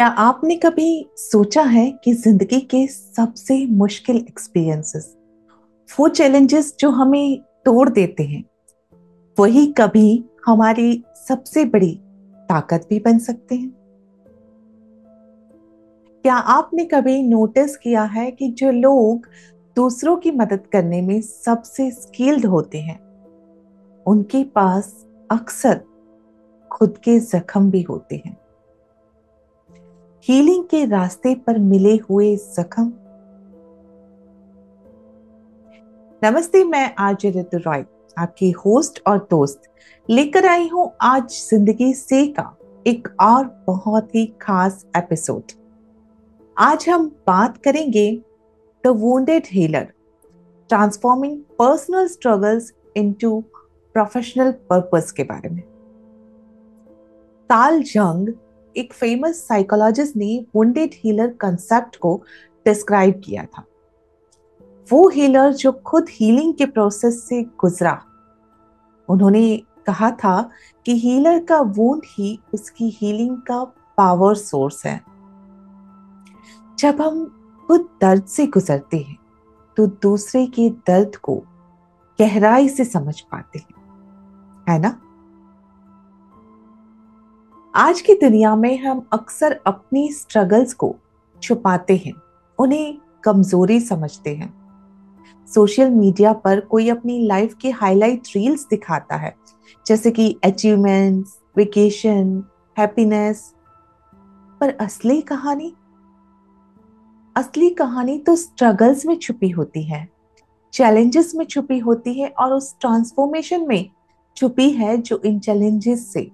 क्या आपने कभी सोचा है कि जिंदगी के सबसे मुश्किल एक्सपीरियंसेस, वो चैलेंजेस जो हमें तोड़ देते हैं, वही कभी हमारी सबसे बड़ी ताकत भी बन सकते हैं? क्या आपने कभी नोटिस किया है कि जो लोग दूसरों की मदद करने में सबसे स्किल्ड होते हैं, उनके पास अक्सर खुद के जख्म भी होते हैं? हीलिंग के रास्ते पर मिले हुए जख्म। नमस्ते, मैं आरजे ऋतु रॉय, आपकी होस्ट और दोस्त, लेकर आई हूं आज जिंदगी से का एक और बहुत ही खास एपिसोड। आज हम बात करेंगे the wounded healer, transforming personal struggles into professional purpose के बारे में। कार्ल जंग, एक फेमस साइकोलॉजिस्ट, ने वुंडेड हीलर कंसेप्ट को डिस्क्राइब किया था। वो हीलर जो खुद हीलिंग के प्रोसेस से गुजरा। उन्होंने कहा था कि हीलर का वुंड ही उसकी हीलिंग का पावर सोर्स है। जब हम खुद दर्द से गुजरते हैं तो दूसरे के दर्द को गहराई से समझ पाते हैं, है ना? आज की दुनिया में हम अक्सर अपनी स्ट्रगल्स को छुपाते हैं, उन्हें कमजोरी समझते हैं। सोशल मीडिया पर कोई अपनी लाइफ के हाईलाइट रील्स दिखाता है, जैसे कि अचीवमेंट्स, वेकेशन, हैप्पीनेस। पर असली कहानी तो स्ट्रगल्स में छुपी होती है, चैलेंजेस में छुपी होती है, और उस ट्रांसफॉर्मेशन में छुपी है जो इन चैलेंजेस से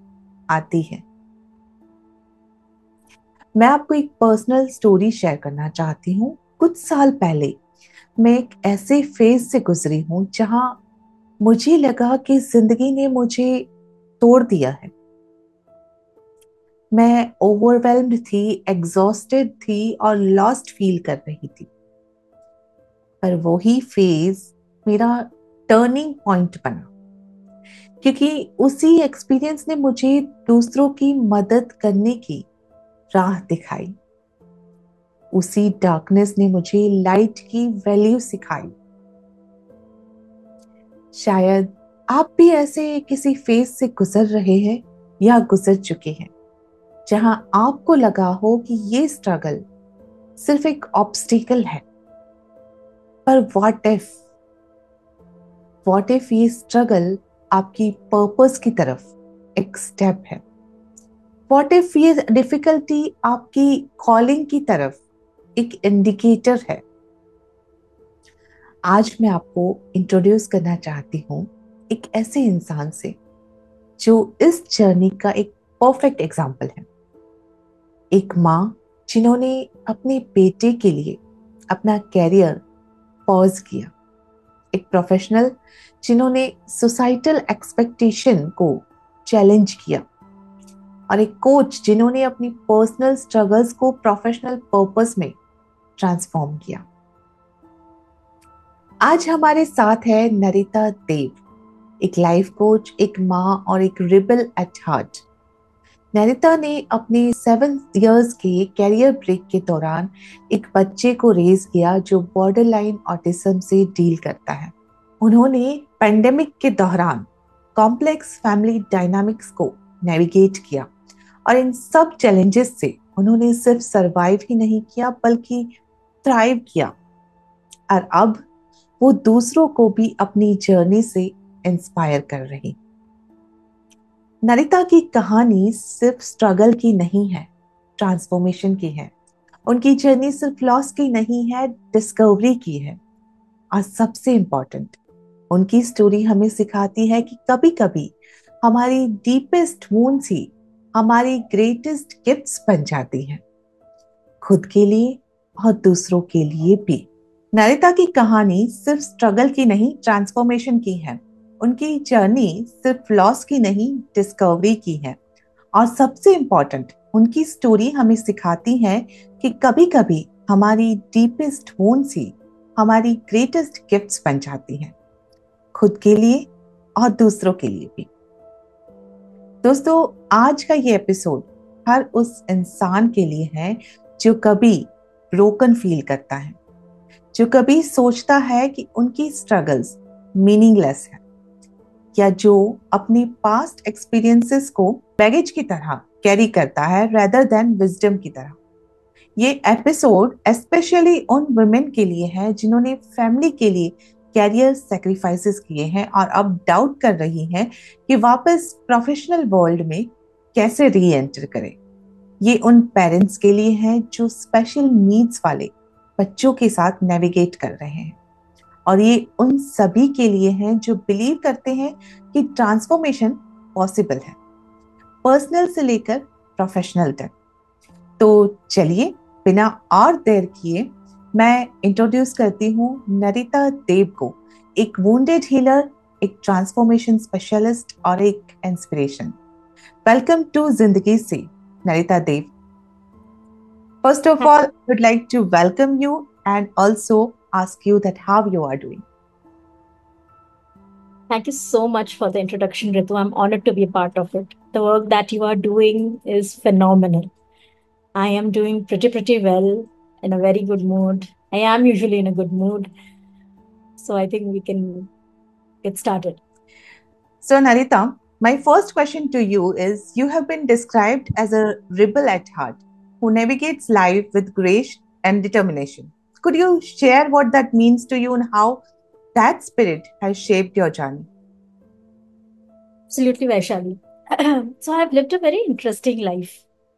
आती है। मैं आपको एक पर्सनल स्टोरी शेयर करना चाहती हूँ। कुछ साल पहले मैं एक ऐसे फेज से गुजरी हूँ जहां मुझे लगा कि जिंदगी ने मुझे तोड़ दिया है। मैं ओवरवेल्म्ड थी, एग्जॉस्टेड थी और लॉस्ट फील कर रही थी। पर वही फेज मेरा टर्निंग पॉइंट बना, क्योंकि उसी एक्सपीरियंस ने मुझे दूसरों की मदद करने की राह दिखाई। उसी डार्कनेस ने मुझे लाइट की वैल्यू सिखाई। शायद आप भी ऐसे किसी फेज से गुजर रहे हैं या गुजर चुके हैं, जहां आपको लगा हो कि ये स्ट्रगल सिर्फ एक ऑब्स्टिकल है। पर व्हाट इफ ये स्ट्रगल आपकी पर्पस की तरफ एक स्टेप है? व्हाट इफ ये डिफिकल्टी आपकी कॉलिंग की तरफ एक इंडिकेटर है? आज मैं आपको इंट्रोड्यूस करना चाहती हूँ एक ऐसे इंसान से जो इस जर्नी का एक परफेक्ट एग्जाम्पल है। एक माँ जिन्होंने अपने बेटे के लिए अपना कैरियर पॉज किया। एक प्रोफेशनल जिन्होंने सोसाइटल एक्सपेक्टेशन को चैलेंज किया। और एक कोच जिन्होंने अपनी पर्सनल स्ट्रगल्स को प्रोफेशनल पर्पस में ट्रांसफॉर्म किया। आज हमारे साथ है नरिता देव, एक लाइफ कोच, एक माँ और एक रिबल एट हार्ट। नैनिता ने अपने 7 इयर्स के कैरियर ब्रेक के दौरान एक बच्चे को रेज किया जो बॉर्डर लाइन ऑटिज्म से डील करता है। उन्होंने पेंडेमिक के दौरान कॉम्प्लेक्स फैमिली डायनामिक्स को नेविगेट किया, और इन सब चैलेंजेस से उन्होंने सिर्फ सरवाइव ही नहीं किया बल्कि थ्राइव किया। और अब वो दूसरों को भी अपनी जर्नी से इंस्पायर कर रही। नरिता की कहानी सिर्फ स्ट्रगल की नहीं है, ट्रांसफॉर्मेशन की है। उनकी जर्नी सिर्फ लॉस की नहीं है, डिस्कवरी की है। और सबसे इंपॉर्टेंट, उनकी स्टोरी हमें सिखाती है कि कभी कभी हमारी डीपेस्ट वुंड्स ही हमारी ग्रेटेस्ट गिफ्ट्स बन जाती हैं, खुद के लिए और दूसरों के लिए भी। नरिता की कहानी सिर्फ स्ट्रगल की नहीं, ट्रांसफॉर्मेशन की है। उनकी जर्नी सिर्फ लॉस की नहीं, डिस्कवरी की है। और सबसे इंपॉर्टेंट, उनकी स्टोरी हमें सिखाती है कि कभी कभी हमारी डीपेस्ट वुंड्स ही हमारी ग्रेटेस्ट गिफ्ट्स बन जाती हैं, खुद के लिए और दूसरों के लिए भी। दोस्तों, आज का ये एपिसोड हर उस इंसान के लिए है जो कभी ब्रोकन फील करता है, जो कभी सोचता है कि उनकी स्ट्रगल्स मीनिंगलेस है, या जो अपनी पास्ट एक्सपीरियंसेस को बैगेज की तरह कैरी करता है रेदर देन विजडम की तरह। ये एपिसोड स्पेशली उन वुमेन के लिए है जिन्होंने फैमिली के लिए कैरियर सेक्रीफाइसेस किए हैं और अब डाउट कर रही हैं कि वापस प्रोफेशनल वर्ल्ड में कैसे री एंटर करें। ये उन पेरेंट्स के लिए है जो स्पेशल नीड्स वाले बच्चों के साथ नेविगेट कर रहे हैं, और ये उन सभी के लिए हैं जो बिलीव करते हैं कि ट्रांसफॉर्मेशन पॉसिबल है, पर्सनल से लेकर प्रोफेशनल तक। तो चलिए बिना और देर किए मैं इंट्रोड्यूस करती हूँ नरिता देव को, एक वुंडेड हीलर, एक ट्रांसफॉर्मेशन स्पेशलिस्ट और एक इंस्पिरेशन। वेलकम टू जिंदगी से नरिता देव। First of all, I would like to welcome you and also ask you that how you are doing. Thank you so much for the introduction, Ritu. I'm honored to be a part of it. The work that you are doing is phenomenal. I am doing pretty well, in a very good mood. I am usually in a good mood. So I think we can get started. So, Narita, my first question to you is, you have been described as a rebel at heart who navigates life with grace and determination. Could you share what that means to you and how that spirit has shaped your journey? Absolutely, Vaishali. So I've lived a very interesting life.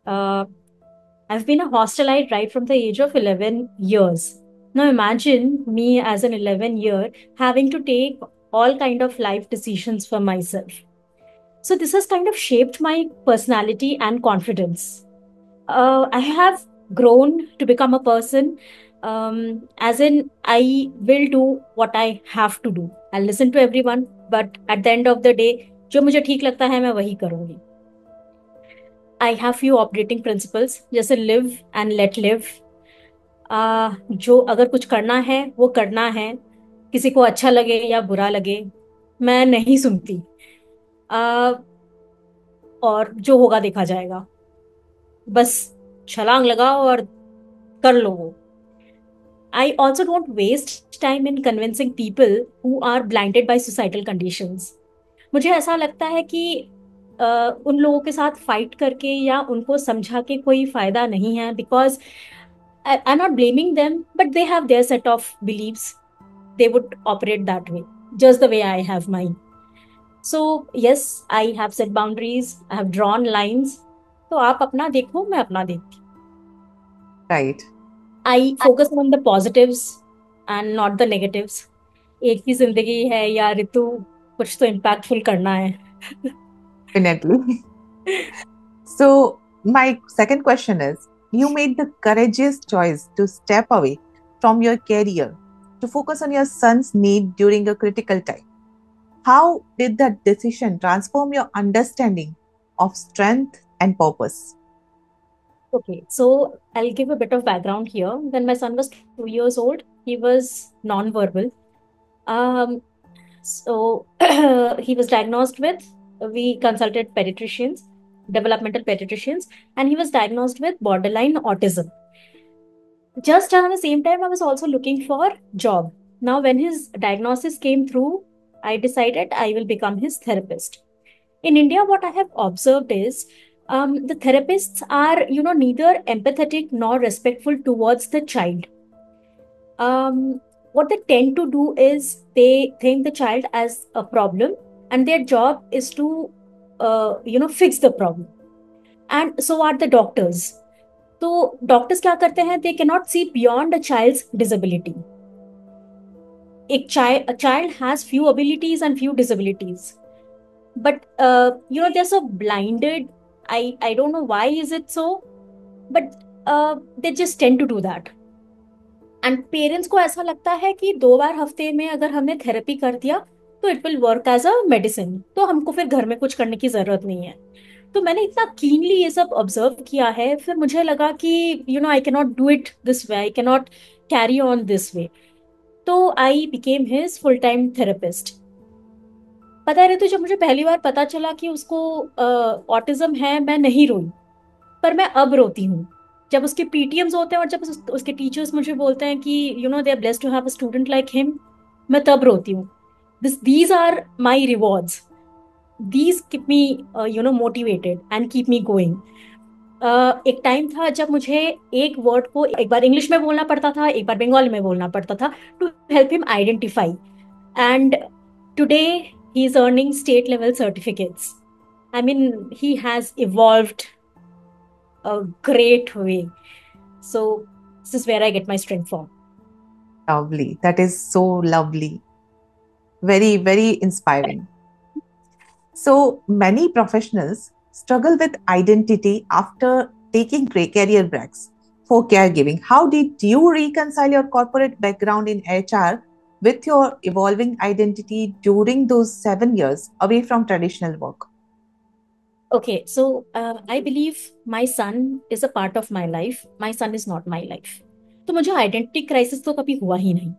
I've been a hostelite right from the age of 11 years. Now imagine me as an 11-year having to take all kind of life decisions for myself. So this has kind of shaped my personality and confidence. I have grown to become a person, as in I will do what I have to do. I'll listen to everyone, but at the end of the day, जो मुझे ठीक लगता है मैं वही करूंगी. I have few operating principles जैसे live and let live. जो अगर कुछ करना है वो करना है, किसी को अच्छा लगे या बुरा लगे मैं नहीं सुनती. और जो होगा देखा जाएगा, बस छलांग लगाओ और कर लो वो. I also don't waste time in convincing people who are blinded by societal conditions. मुझे ऐसा लगता है कि उन लोगों के साथ फाइट करके या उनको समझा के कोई फायदा नहीं है, because I'm not blaming them, but they have their set of beliefs. They would operate that way, just the way I have mine. So yes, I have set boundaries, I have drawn lines. तो आप अपना देखो, मैं अपना देखती. Right. I focus on the positives and not the negatives. एक ही जिंदगी है या ऋतु, कुछ तो impactful करना है. Definitely. So, my second question is, you made the courageous choice to step away from your career to focus on your son's need during a critical time. How did that decision transform your understanding of strength and purpose? Okay, so I'll give a bit of background here. When my son was 2 years old, he was non-verbal. So he was diagnosed with, we consulted pediatricians, developmental pediatricians, and he was diagnosed with borderline autism. Just around the same time, I was also looking for job. Now, when his diagnosis came through, I decided I will become his therapist. In India, what I have observed is the therapists are, neither empathetic nor respectful towards the child. What they tend to do is they think the child as a problem, and their job is to, fix the problem. And so are the doctors. तो doctors क्या करते हैं, they can not see beyond a child's disability. एक child has few abilities and few disabilities, but they're so blinded. I don't know why is it so, but they just tend to do that. And parents को ऐसा लगता है कि 2 बार हफ्ते में अगर हमने थेरेपी कर दिया तो it will work as a medicine, तो हमको फिर घर में कुछ करने की जरूरत नहीं है. तो मैंने इतना कीनली ये सब ऑब्जर्व किया है, फिर मुझे लगा कि I can not do it this way, I can not carry on this way. तो I became his full time therapist. पता है तो जब मुझे पहली बार पता चला कि उसको ऑटिज्म है, मैं नहीं रोई. पर मैं अब रोती हूँ जब उसके पीटीएम्स होते हैं और जब उसके टीचर्स मुझे बोलते हैं कि they are blessed to have a student like him. मैं तब रोती हूँ। These are my rewards. These keep me motivated and keep me going. एक टाइम था जब मुझे एक वर्ड को एक बार इंग्लिश में बोलना पड़ता था, एक बार बंगाली में बोलना पड़ता था, to help him identify. And today he is earning state level certificates. I mean, he has evolved a great way. So this is where I get my strength from. Lovely. That is so lovely. Very, very inspiring. So many professionals struggle with identity after taking career breaks for caregiving. How did you reconcile your corporate background in HR with your evolving identity during those 7 years away from traditional work? Okay, so I believe my son is a part of my life. My son is not my life. तो मुझे identity crisis तो कभी हुआ ही नहीं.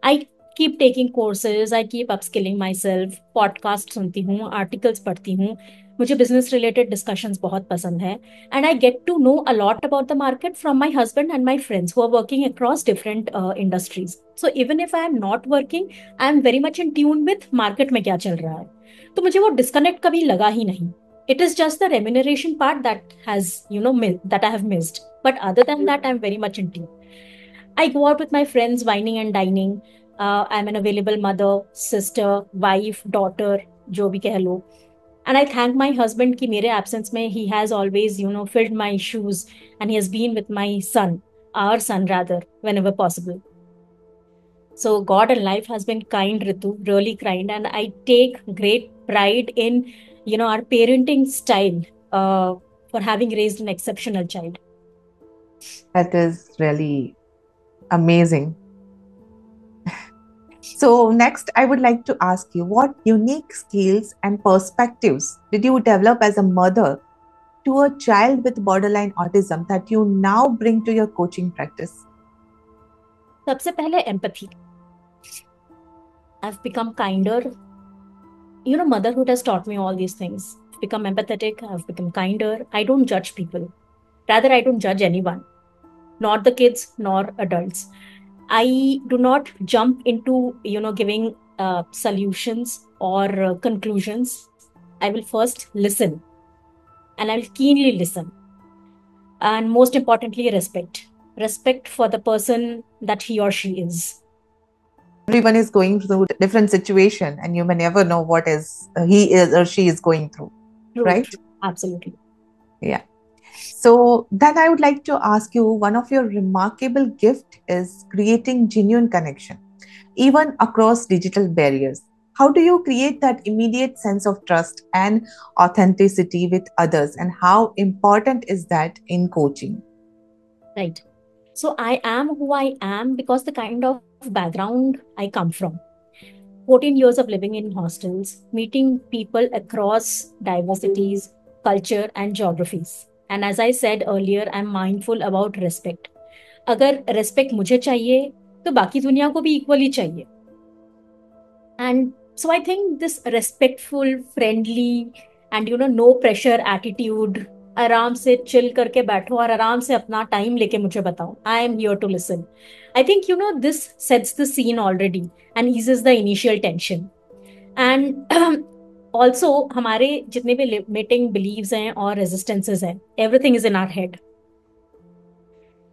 I keep taking courses, I keep upskilling my self, podcast सुनती हूँ, articles पढ़ती हूँ. मुझे बिजनेस रिलेटेड डिस्कशंस बहुत पसंद है. And I get to know a lot about the market from my husband and my friends who are working across different industries. So even if I am not working, I am very much in tune with market में क्या चल रहा है. तो मुझे वो disconnect कभी लगा ही नहीं. It is just the remuneration part that has, that I have missed. But other than that, I'm very much in tune. I go out with my friends, wining and dining. I'm an available mother, sister, wife, daughter, जो भी कह लो. And I thank my husband कि मेरे absence में he has always, filled my shoes, and he has been with my son, our son rather, whenever possible. So God and life has been kind, Ritu, really kind, and I take great pride in, our parenting style, for having raised an exceptional child. That is really amazing. So, next, I would like to ask you, what unique skills and perspectives did you develop as a mother to a child with borderline autism that you now bring to your coaching practice? सबसे पहले empathy. I've become kinder. Motherhood has taught me all these things. I've become empathetic. I've become kinder. I don't judge people. Rather, I don't judge anyone, not the kids nor adults. I do not jump into, giving solutions or conclusions. I will first listen, and I will keenly listen. And most importantly, respect. Respect for the person that he or she is. Everyone is going through a different situation, and you may never know what is he is or she is going through, True, right? true. Absolutely. Yeah. So then I would like to ask you, one of your remarkable gift is creating genuine connection, even across digital barriers. How do you create that immediate sense of trust and authenticity with others, and how important is that in coaching? Right. So I am who I am because the kind of background I come from. 14 years of living in hostels, meeting people across diversities, culture, and geographies. And as I said earlier, I'm mindful about respect. अगर respect मुझे चाहिए तो बाकी दुनिया को भी equally चाहिए. And so I think this respectful, friendly, and no pressure attitude, आराम से चिल करके बैठो और आराम से अपना टाइम लेके मुझे बताओ. I am here to listen. I think this sets the scene already and eases the initial tension. And also हमारे जितने भी limiting beliefs हैं और resistances हैं, everything is in our head.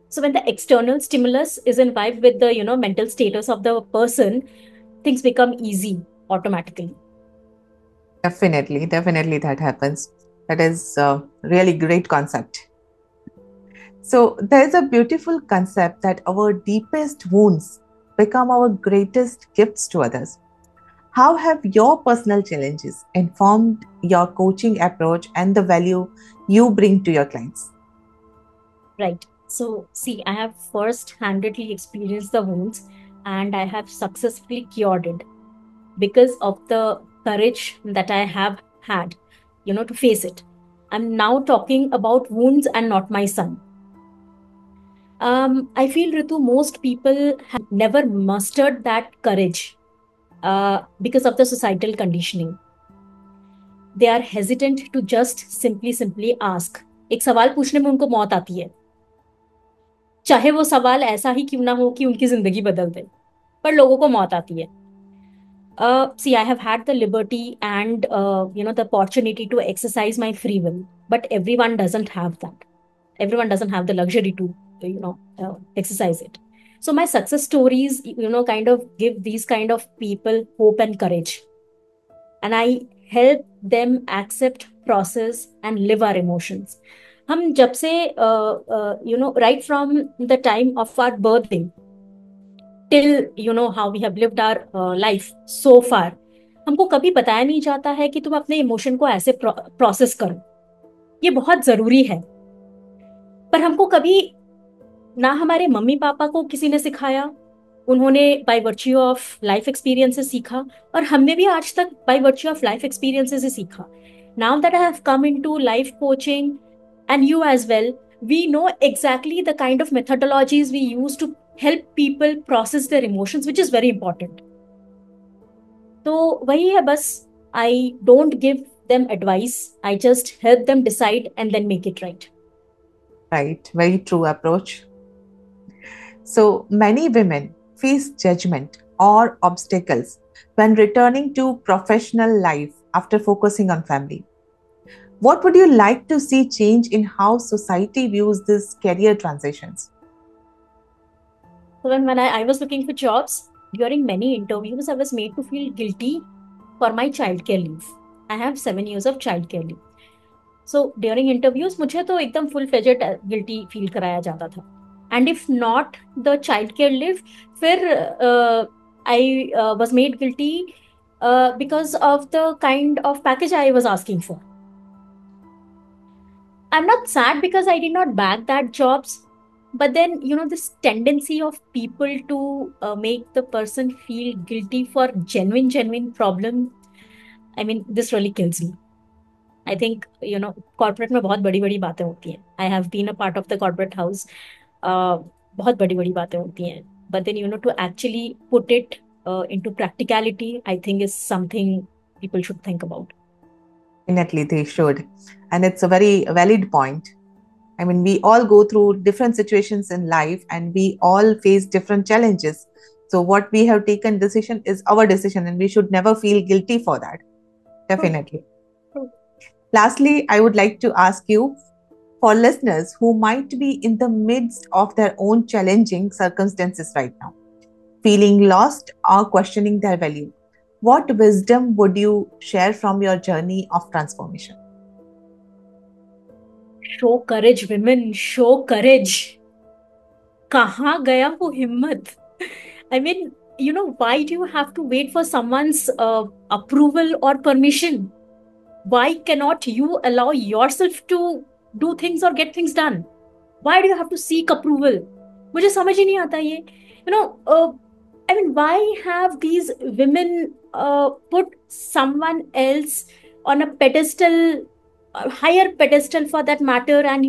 So when the external stimulus is in vibe with the mental status of the person, things become easy automatically. Definitely, definitely that happens. That is a really great concept. So there's a beautiful concept that our deepest wounds become our greatest gifts to others. How have your personal challenges informed your coaching approach and the value you bring to your clients? Right. So, see, I have first handedly experienced the wounds and I have successfully cured it because of the courage that I have had, to face it. I'm now talking about wounds and not my son. I feel, Ritu, most people have never mustered that courage because of the societal conditioning. They are hesitant to just simply ask. एक सवाल पूछने में उनको मौत आती है, चाहे वो सवाल ऐसा ही क्यों ना हो कि उनकी जिंदगी बदल दे, पर लोगों को मौत आती है. See, I have had the liberty and the opportunity to exercise my free will, but everyone doesn't have that. Everyone doesn't have the luxury to exercise it. So my success stories, kind of give these kind of people hope and courage, and I help them accept, process, and live our emotions. हम जब से right from the time of our birthing till how we have lived our life so far, हमको कभी बताया नहीं जाता है कि तुम अपने इमोशन को ऐसे प्रोसेस करो. ये बहुत जरूरी है, पर हमको कभी ना हमारे मम्मी पापा को किसी ने सिखाया. उन्होंने by virtue of life experiences सीखा, और हमने भी आज तक by virtue of life experiences ही सीखा. Now that I have come into life coaching and you as well, we know exactly the kind of methodologies we use to help people process their emotions, which is very important. तो वही है बस. I don't give them advice, I just help them decide and then make it right. Right, very true approach. So many women face judgment or obstacles when returning to professional life after focusing on family. What would you like to see change in how society views these career transitions? So when I was looking for jobs, during many interviews, I was made to feel guilty for my childcare leave. I have 7 years of childcare leave. So during interviews, मुझे तो एकदम full fledged guilty feel कराया जाता था. And if not the childcare leave, फिर I was made guilty because of the kind of package I was asking for. I'm not sad because I did not bag that jobs, but then this tendency of people to make the person feel guilty for genuine problem. I mean, this really kills me. I think corporate में बहुत बड़ी बड़ी बातें होती हैं. I have been a part of the corporate house. बहुत बड़ी बड़ी बातें होती हैं. But then to actually put it into practicality, I think is something people should think about. Definitely, they should. And it's a very valid point. I mean, we all go through different situations in life and we all face different challenges. So what we have taken decision is our decision and we should never feel guilty for that. Definitely. Lastly, I would like to ask you, for listeners who might be in the midst of their own challenging circumstances right now, feeling lost or questioning their value, what wisdom would you share from your journey of transformation? Show courage, women, show courage. कहाँ गया वो हिम्मत? I mean, why do you have to wait for someone's approval or permission? Why cannot you allow yourself to do things or get things done? Why do you have to seek approval? मुझे समझ ही नहीं आता ये. I mean, why have these women put someone else on a pedestal, a higher pedestal for that matter, and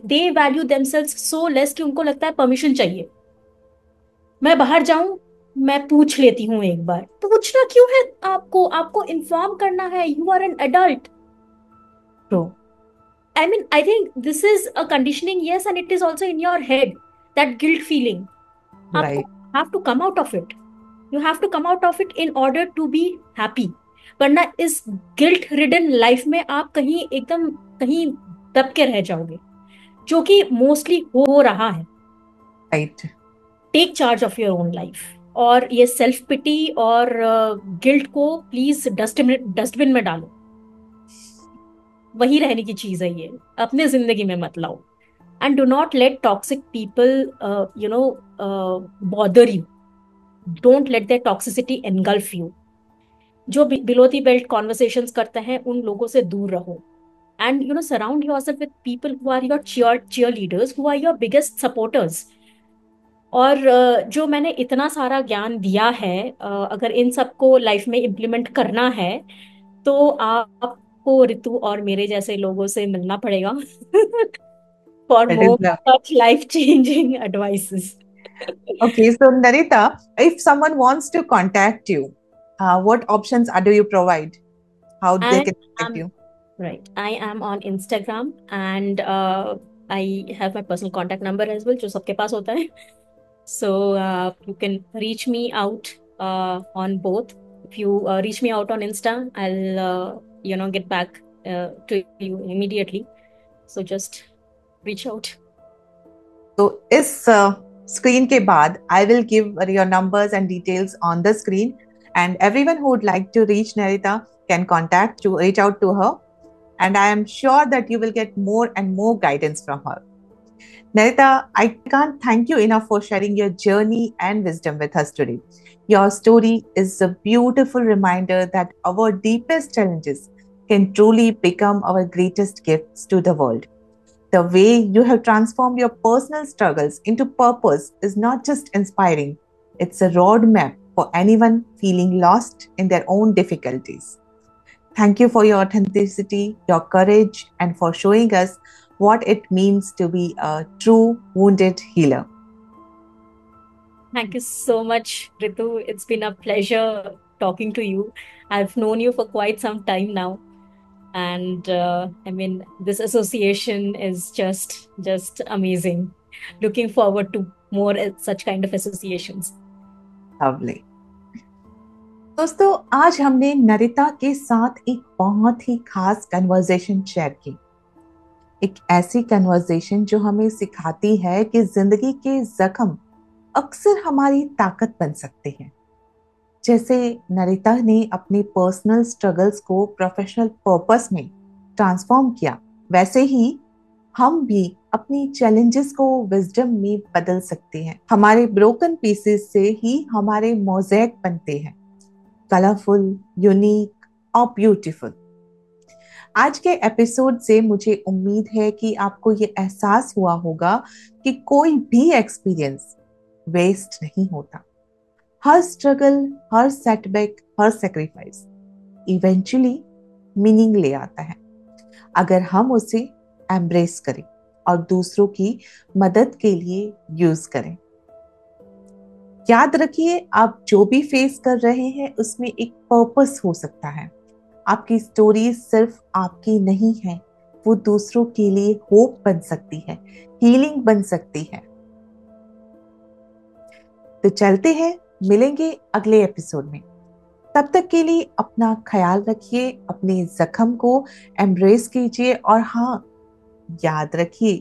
they value themselves so less कि उनको लगता है permission चाहिए. मैं बाहर जाऊं, मैं पूछ लेती हूँ एक बार. पूछना क्यों है आपको इन्फॉर्म करना है. You are an adult. True. I mean, I think this is a conditioning, yes, and it is also in your head, that guilt feeling. Right. You have to come out of it. You have to come out of it in order to be happy. वरना इस guilt ridden life में आप कहीं दब के रह जाओगे, जो कि मोस्टली हो रहा है. Right. Take charge of your own life. और ये सेल्फ पिटी और गिल्ट को प्लीज डस्टबिन में डालो. वही रहने की चीज है ये. अपने जिंदगी में मत लाओ. And do not let toxic people bother you. Don't let their toxicity engulf you. जो बिलो द बेल्ट कॉन्वर्सेशंस करते हैं उन लोगों से दूर रहो. And surround yourself with people who are your cheer leaders, who are your biggest supporters. और जो मैंने इतना सारा ज्ञान दिया है, अगर इन सबको लाइफ में इम्प्लीमेंट करना है तो आपको ऋतु और मेरे जैसे लोगों से मिलना पड़ेगा for That is more such life changing advices. Okay, so Narita, if someone wants to contact you, what options do you provide? How they And can contact I'm you? Right. I am on Instagram and I have my personal contact number as well, जो सबके पास होता है. So you can reach me out on both. If you reach me out on Insta, I'll get back to you immediately. So just reach out. तो इस screen के बाद I will give your numbers and details on the screen, and everyone who would like to reach Narita can contact to reach out to her, and I am sure that you will get more and more guidance from her. Narita, I can't thank you enough for sharing your journey and wisdom with us today. Your story is a beautiful reminder that our deepest challenges can truly become our greatest gifts to the world. The way you have transformed your personal struggles into purpose is not just inspiring, it's a roadmap for anyone feeling lost in their own difficulties. Thank you for your authenticity, your courage, and for showing us what it means to be a true wounded healer. Thank you so much, Ritu. It's been a pleasure talking to you. I've known you for quite some time now. And I mean, this association is just amazing. Looking forward to more such kind of associations. Lovely. दोस्तों, आज हमने नरिता के साथ एक बहुत ही खास conversation share की. एक ऐसी कन्वर्सेशन जो हमें सिखाती है कि जिंदगी के जख्म अक्सर हमारी ताकत बन सकते हैं. जैसे नरिता ने अपने पर्सनल स्ट्रगल्स को प्रोफेशनल पर्पस में ट्रांसफॉर्म किया, वैसे ही हम भी अपनी चैलेंजेस को विजडम में बदल सकते हैं. हमारे ब्रोकन पीसेस से ही हमारे मोज़ेक बनते हैं, कलरफुल, यूनिक और ब्यूटीफुल. आज के एपिसोड से मुझे उम्मीद है कि आपको ये एहसास हुआ होगा कि कोई भी एक्सपीरियंस वेस्ट नहीं होता. हर स्ट्रगल, हर सेटबैक, हर सैक्रिफाइस इवेंचुअली मीनिंग ले आता है, अगर हम उसे एम्ब्रेस करें और दूसरों की मदद के लिए यूज करें. याद रखिए, आप जो भी फेस कर रहे हैं उसमें एक पर्पस हो सकता है. आपकी स्टोरी सिर्फ आपकी नहीं है, वो दूसरों के लिए होप बन सकती है, हीलिंग बन सकती है. तो चलते हैं, मिलेंगे अगले एपिसोड में. तब तक के लिए अपना ख्याल रखिए, अपने जख्म को एम्ब्रेस कीजिए, और हाँ, याद रखिए,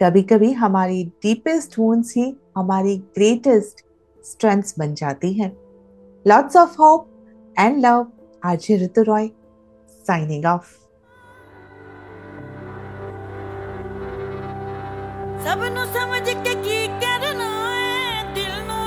कभी कभी हमारी डीपेस्ट वुंड्स ही हमारी ग्रेटेस्ट स्ट्रेंथ्स बन जाती हैं. Lots of hope and love. RJ Ritu Roy, signing off. सबनु समझ के की करना है, दिल नु